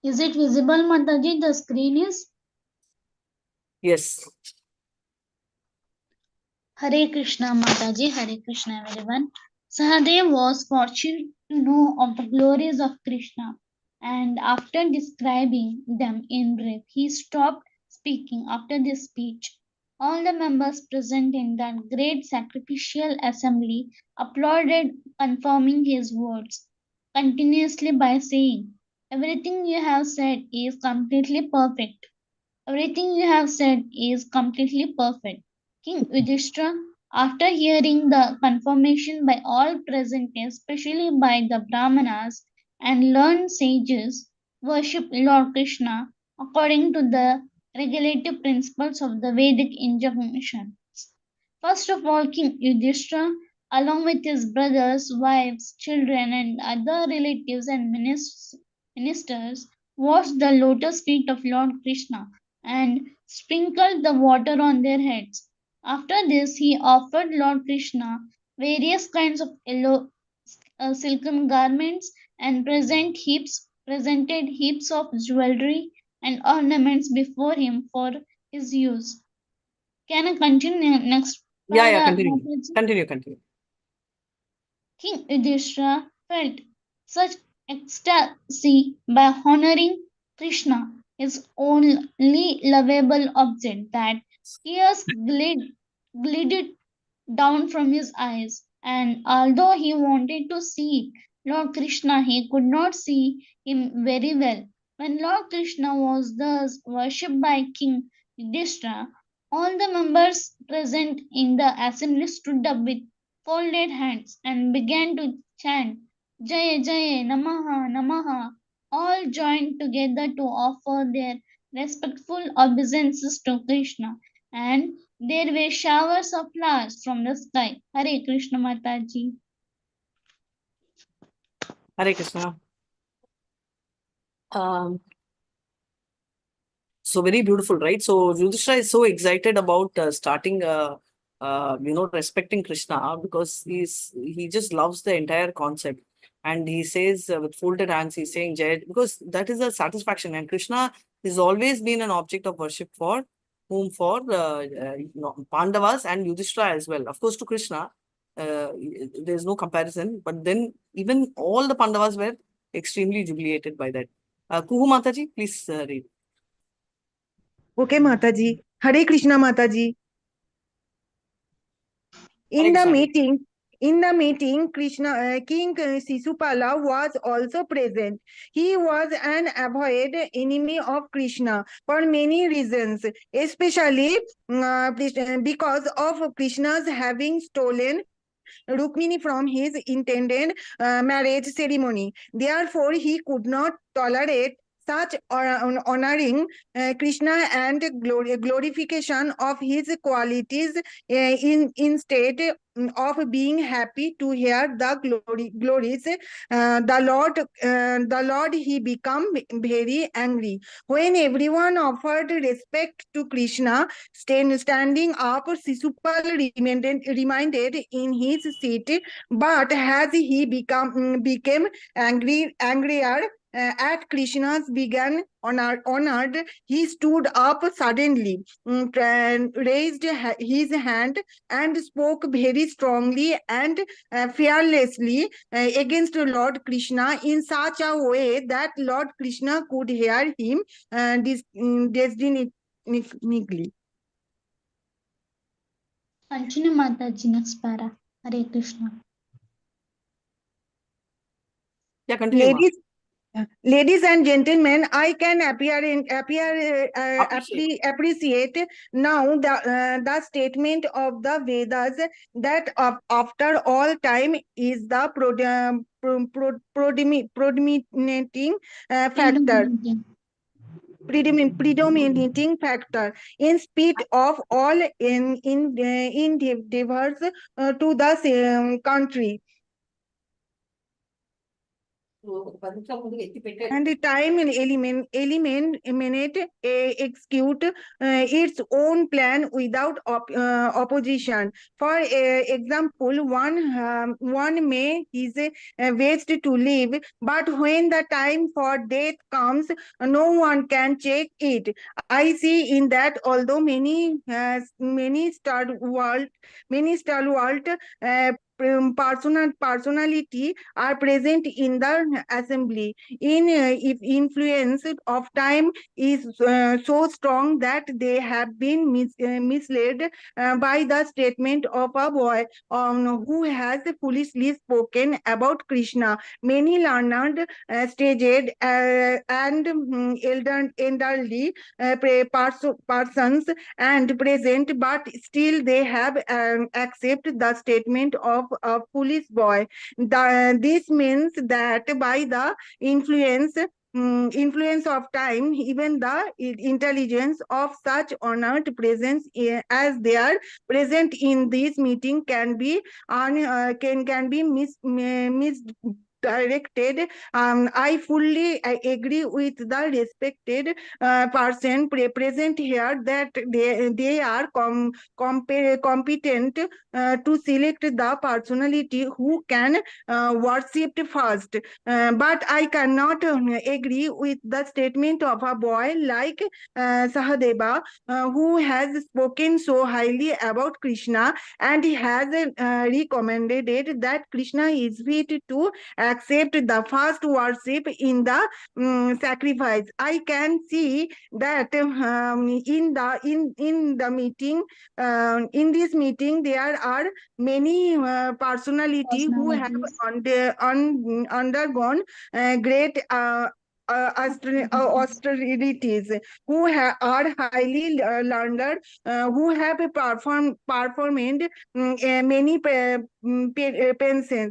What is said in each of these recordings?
Is it visible, Mataji? The screen is? Yes. Hare Krishna, Mataji. Hare Krishna, everyone. Sahadev was fortunate to know of the glories of Krishna, and after describing them in brief, he stopped speaking after this speech. All the members present in that great sacrificial assembly applauded, confirming his words continuously by saying, "Everything you have said is completely perfect. Everything you have said is completely perfect." King Yudhishthira, after hearing the confirmation by all present, especially by the Brahmanas and learned sages, worshipped Lord Krishna according to the regulative principles of the Vedic injunction. First of all, King Yudhishthira, along with his brothers, wives, children, and other relatives and ministers, washed the lotus feet of Lord Krishna and sprinkled the water on their heads. After this, he offered Lord Krishna various kinds of silken garments and presented heaps of jewelry and ornaments before him for his use. Can I continue next Yeah, para? continue. Continue. King Yudhishthira felt such ecstasy by honoring Krishna, his only lovable object, that tears glided down from his eyes, and although he wanted to see Lord Krishna, he could not see him very well. When Lord Krishna was thus worshipped by King Yudhishthira, all the members present in the assembly stood up with folded hands and began to chant Jaya Jaya Namaha Namaha. All joined together to offer their respectful obeisances to Krishna, and there were showers of flowers from the sky. Hare Krishna Mataji. Hare Krishna. So very beautiful, right? So Yudhishthira is so excited about starting, respecting Krishna, because he just loves the entire concept. And he says with folded hands, he's saying Jai, because that is a satisfaction. And Krishna has always been an object of worship for whom? For Pandavas and Yudhishthira as well. Of course, to Krishna, there's no comparison. But then even all the Pandavas were extremely jubilated by that. Kuhu Mataji, please read. Okay, Mataji. Hare Krishna, Mataji. In the meeting, King Sisupala was also present. He was an avowed enemy of Krishna for many reasons, especially because of Krishna's having stolen Rukmini from his intended marriage ceremony. Therefore, he could not tolerate such honoring Krishna and glorification of his qualities instead of being happy to hear the glories, the Lord, he became very angry. When everyone offered respect to Krishna, standing up, Sisupal reminded in his seat, but as he became angrier at Krishna's began honored, he stood up suddenly, raised his hand, and spoke very strongly and fearlessly against Lord Krishna in such a way that Lord Krishna could hear him distinctly. Continue Mataji next para. Hare Krishna. Yeah, continue. Ladies and gentlemen, I can appreciate now the statement of the Vedas that after all time is the predominating factor. Predominating factor in spite of all in endeavors to the country. And the time and element execute its own plan without opposition. For example, one may is waste to live, but when the time for death comes, no one can check it. I see in that although many stalwart personality are present in the assembly. In if influence of time is so strong that they have been misled by the statement of a boy who has foolishly spoken about Krishna. Many learned, staged, and elderly persons and present, but still they have accepted the statement of a foolish boy. This means that by the influence of time, even the intelligence of such honored presence as they are present in this meeting can be misdirected. I agree with the respected person present here that they are competent to select the personality who can worship first. But I cannot agree with the statement of a boy like Sahadeva, who has spoken so highly about Krishna, and he has recommended it that Krishna is fit to accept the first worship in the sacrifice. I can see that in the meeting, in this meeting, there are many personality who have undergone great austerities, who are highly learned, who have performed many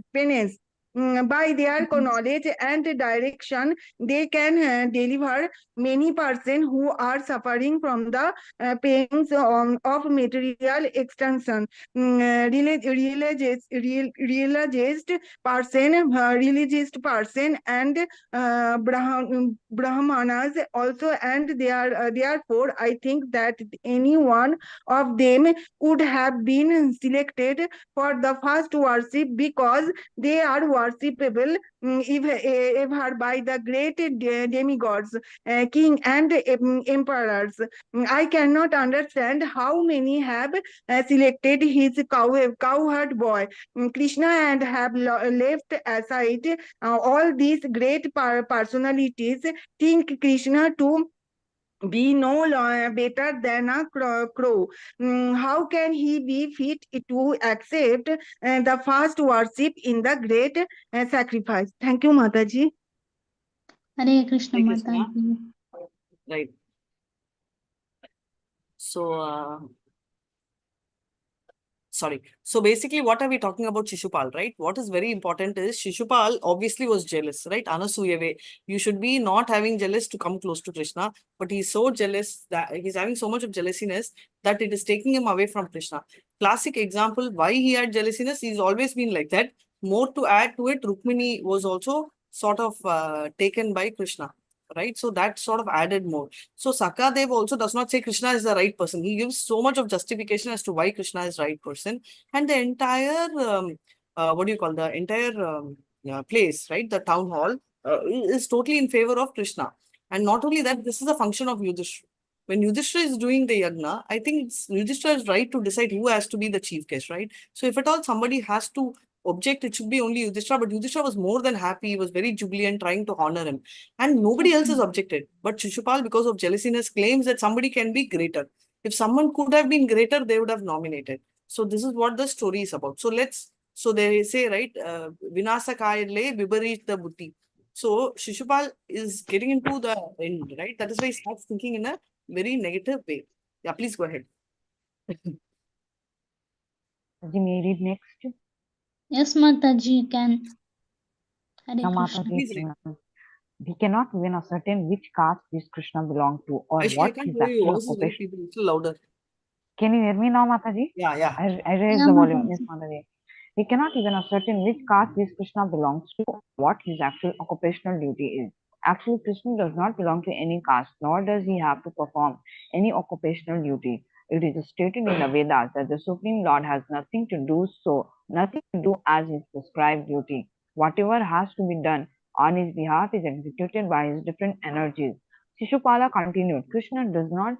penance. By their knowledge and direction, they can deliver many persons who are suffering from the pains of material extension. Religious person and brahmanas also, and therefore I think that any one of them could have been selected for the first worship because they are worshipable ever by the great demigods, king and emperors. I cannot understand how many have selected his cowherd boy Krishna and have left aside all these great personalities. Think Krishna to be no better than a crow. How can he be fit to accept the first worship in the great sacrifice? Thank you, Mataji. Hare Krishna Hare Krishna. Mataji. Right. So, sorry. So basically, what are we talking about Shishupal, right? What is very important is Shishupal obviously was jealous, right? Anasuyave. You should be not having jealous to come close to Krishna, but he's so jealous that he's having so much of jealousiness that it is taking him away from Krishna. Classic example, why he had jealousiness, he's always been like that. More to add to it, Rukmini was also sort of taken by Krishna, right? So that sort of added more. So Sakadev also does not say Krishna is the right person. He gives so much of justification as to why Krishna is the right person. And the entire, what do you call, the entire place, right? The town hall is totally in favor of Krishna. And not only that, this is a function of Yudhishthira. When Yudhishthira is doing the yagna, I think Yudhishthira is right to decide who has to be the chief guest, right? So if at all somebody has to object, it should be only Yudhishthira. But Yudhishthira was more than happy. He was very jubilant, trying to honor him. And nobody else has objected. But Shishupal, because of jealousiness, claims that somebody can be greater. If someone could have been greater, they would have nominated. So this is what the story is about. So they say, right, Vinasakayale Vibarit the Buddhi. So Shishupal is getting into the end, right? That is why he starts thinking in a very negative way. Yeah, please go ahead. May I read next? Yes, Mataji, you can. Hare Now, Krishna. Mataji, we cannot even ascertain which caste this Krishna belonged to or Actually, what I can't his hear you. actual Voice is very occupation. feeble. It's a little louder. Can you hear me now, Mataji? Yeah. I raised Yeah, the volume. Mataji. Yes, Mataji. He cannot even ascertain which caste this Krishna belongs to, what his actual occupational duty is. Actually, Krishna does not belong to any caste, nor does he have to perform any occupational duty. It is stated in the Vedas that the Supreme Lord has nothing to do as his prescribed duty. Whatever has to be done on his behalf is executed by his different energies. Shishupala continued, Krishna does not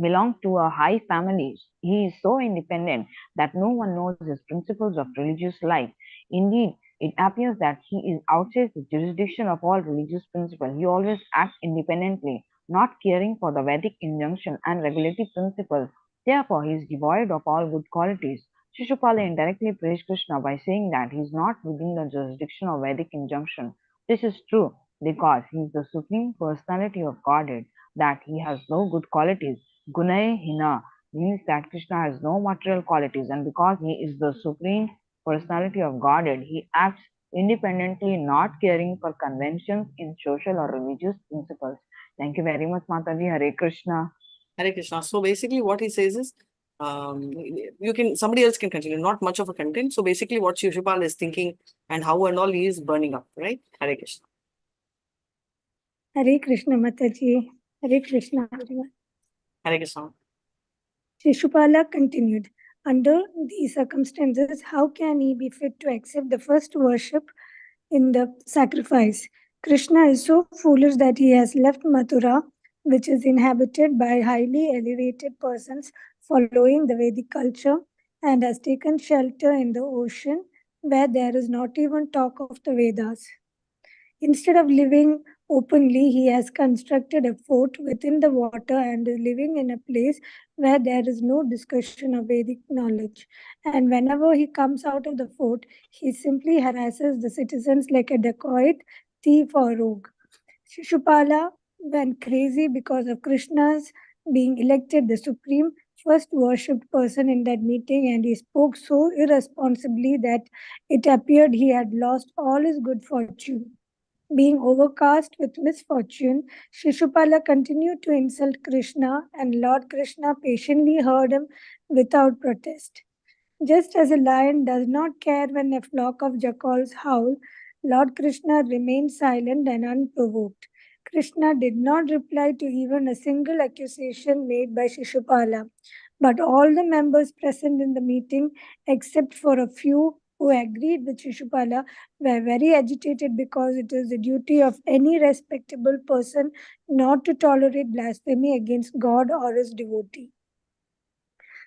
belong to a high family. He is so independent that no one knows his principles of religious life. Indeed, it appears that he is outside the jurisdiction of all religious principles. He always acts independently, not caring for the Vedic injunction and regulative principles. Therefore, he is devoid of all good qualities. Shishupala indirectly praised Krishna by saying that he is not within the jurisdiction of Vedic injunction. This is true because he is the supreme personality of Godhead, that he has no good qualities. Gunay Hina means that Krishna has no material qualities, and because he is the supreme personality of Godhead, he acts independently, not caring for conventions in social or religious principles. Thank you very much, Mataji. Hare Krishna. Hare Krishna. So basically what he says is, somebody else can continue, not much of a content. So basically what Shishupal is thinking and how and all he is burning up, right? Hare Krishna. Hare Krishna Mataji. Hare Krishna everyone. Hare Krishna. Shishupala continued, under these circumstances, how can he be fit to accept the first worship in the sacrifice? Krishna is so foolish that he has left Mathura, which is inhabited by highly elevated persons following the Vedic culture, and has taken shelter in the ocean where there is not even talk of the Vedas. Instead of living openly, he has constructed a fort within the water and is living in a place where there is no discussion of Vedic knowledge. And whenever he comes out of the fort, he simply harasses the citizens like a dacoit, thief, or rogue. Shishupala went crazy because of Krishna's being elected the supreme first worshipped person in that meeting, and he spoke so irresponsibly that it appeared he had lost all his good fortune. Being overcast with misfortune, Shishupala continued to insult Krishna, and Lord Krishna patiently heard him without protest. Just as a lion does not care when a flock of jackals howl, Lord Krishna remained silent and unprovoked. Krishna did not reply to even a single accusation made by Shishupala, but all the members present in the meeting, except for a few who agreed with Shishupala, were very agitated because it is the duty of any respectable person not to tolerate blasphemy against God or his devotee.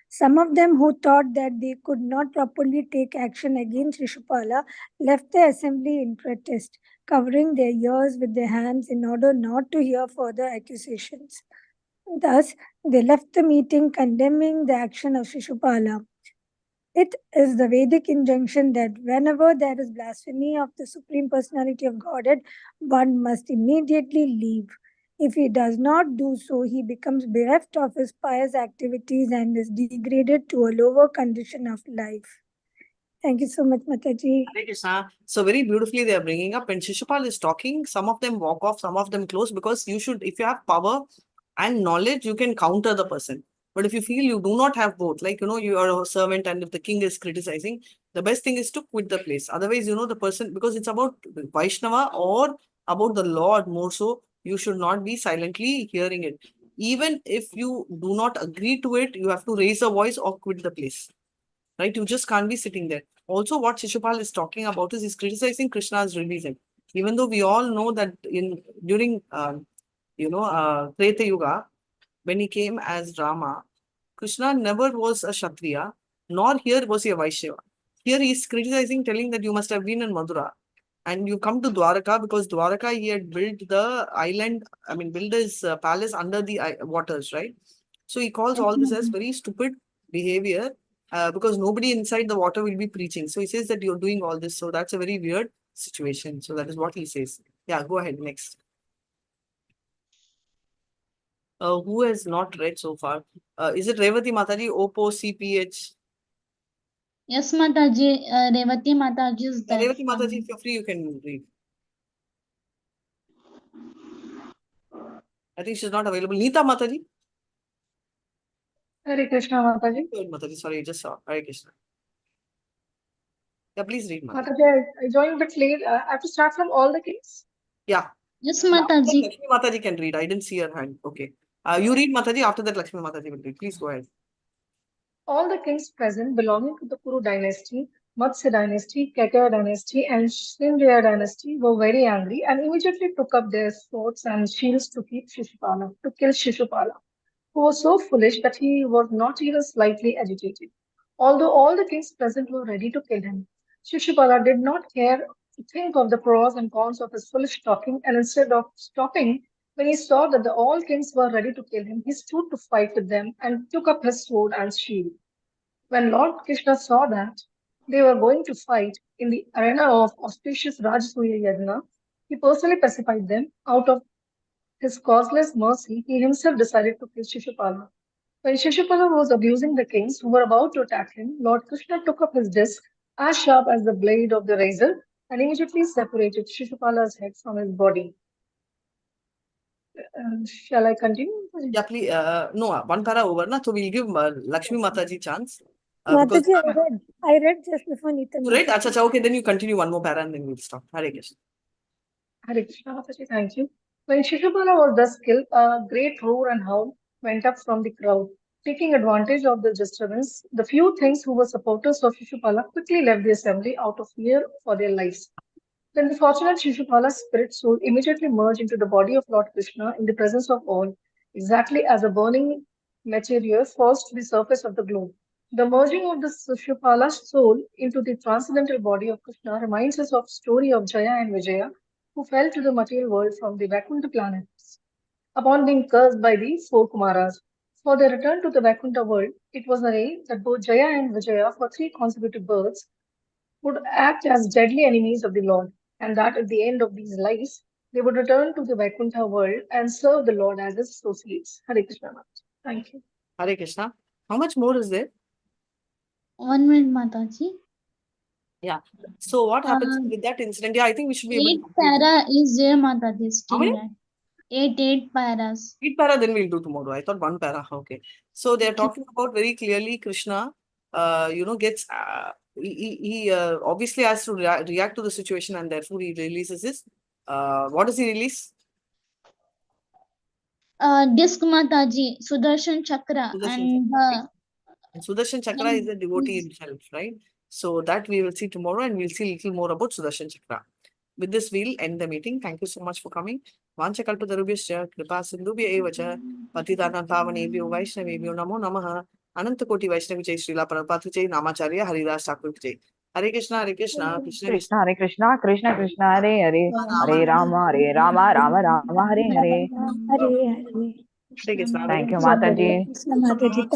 Some of them who thought that they could not properly take action against Shishupala left the assembly in protest, covering their ears with their hands in order not to hear further accusations. Thus, they left the meeting condemning the action of Shishupala. It is the Vedic injunction that whenever there is blasphemy of the Supreme Personality of Godhead, one must immediately leave. If he does not do so, he becomes bereft of his pious activities and is degraded to a lower condition of life. Thank you so much, Mataji. Hare Krishna. So very beautifully they are bringing up. When Shishupal is talking, some of them walk off, some of them close, because if you have power and knowledge, you can counter the person. But if you feel you do not have both, like, you are a servant and if the king is criticizing, the best thing is to quit the place. Otherwise, the person, because it's about Vaishnava or about the Lord more so, you should not be silently hearing it. Even if you do not agree to it, you have to raise a voice or quit the place. Right? You just can't be sitting there. Also, what Shishupal is talking about is he's criticizing Krishna's religion. Even though we all know that during Treta Yuga, when he came as Rama, Krishna never was a Kshatriya, nor here was he a Vaishyava. Here he is criticizing, telling that you must have been in Madura. And you come to Dwaraka, because Dwaraka, he had built the island, built his palace under the waters, right? So he calls all this as very stupid behavior, because nobody inside the water will be preaching. So he says that you're doing all this. So that's a very weird situation. So that is what he says. Yeah, go ahead. Next. Who has not read so far? Is it Revati Mataji, Oppo, CPH? Yes, Mataji. Revati Mataji is there. Revati Mataji, if you're free, you can read. I think she's not available. Neeta Mataji? Hare Krishna Mataji. Good, Mataji. Sorry, I just saw. Hare Krishna. Yeah, please read, Mataji. Mataji, I joined a bit late. I have to start from all the kings. Yeah. Yes, And after that, Mataji. Lakshmi Mataji can read. I didn't see her hand. Okay. You read, Mataji. After that, Lakshmi Mataji will read. Please go ahead. All the kings present belonging to the Kuru dynasty, Matsya dynasty, Kakaya dynasty, and Sindhya dynasty were very angry and immediately took up their swords and shields to kill Shishupala, who was so foolish that he was not even slightly agitated. Although all the kings present were ready to kill him, Shishupala did not care to think of the pros and cons of his foolish talking, and instead of stopping, when he saw that all kings were ready to kill him, he stood to fight with them and took up his sword and shield. When Lord Krishna saw that they were going to fight in the arena of auspicious Rajasuya Yajna, he personally pacified them. Out of his causeless mercy, he himself decided to kill Shishupala. When Shishupala was abusing the kings who were about to attack him, Lord Krishna took up his disc, as sharp as the blade of the razor, and immediately separated Shishupala's head from his body. Shall I continue? Yeah, please. No, one para over. Na, so we'll give Lakshmi Mataji chance. Because Mataji, I read just before Nita. you read? Acha, okay, then you continue one more para and then we'll stop. Hare Krishna. Hare Krishna, Mataji, thank you. When Shishupala was thus killed, a great roar and howl went up from the crowd. Taking advantage of the disturbance, the few things who were supporters of Shishupala quickly left the assembly out of fear for their lives. Then the fortunate Shishupala's spirit soul immediately merged into the body of Lord Krishna in the presence of all, exactly as a burning meteor falls to the surface of the globe. The merging of the Shishupala's soul into the transcendental body of Krishna reminds us of the story of Jaya and Vijaya, who fell to the material world from the Vaikuntha planets upon being cursed by the four Kumaras. For their return to the Vaikuntha world, it was arranged that both Jaya and Vijaya, for 3 consecutive births, would act as deadly enemies of the Lord, and that at the end of these lives, they would return to the Vaikuntha world and serve the Lord as his associates. Hare Krishna. Thank you. Hare Krishna. How much more is there? 1 minute, Mataji. Yeah. So what happens with that incident? Yeah, I think we should be able to 8 complete it. para is there, Mataji, How still many? left. 8 paras. 8 para, then we'll do tomorrow. I thought 1 para. Okay. So they're Okay. talking about very clearly Krishna, gets, he obviously has to react to the situation and therefore he releases his, what does he release? Disc Mataji, Sudarshan Chakra, Sudarshan and Chakra, right? And Sudarshan Chakra is a devotee and himself, right? So that we will see tomorrow and we'll see a little more about Sudarshan Chakra. With this, we'll end the meeting. Thank you so much for coming. Vanchakalpatarubhyascha kripa sindhubhya eva cha patitanam pavanebhyo vaishnavebhyo namo namaha ananta koti vaishnavi jai Srila Prabhupada jai Namacharya Haridas Thakur jai. Hare Krishna, Hare Krishna, Krishna Krishna, Hare Krishna, Krishna Krishna, Hare Hare, Hare Rama, Rama Rama, Hare Hare. Hare Hare. Hare Krishna. Thank you, Krishna Mataji. Mataji. Thank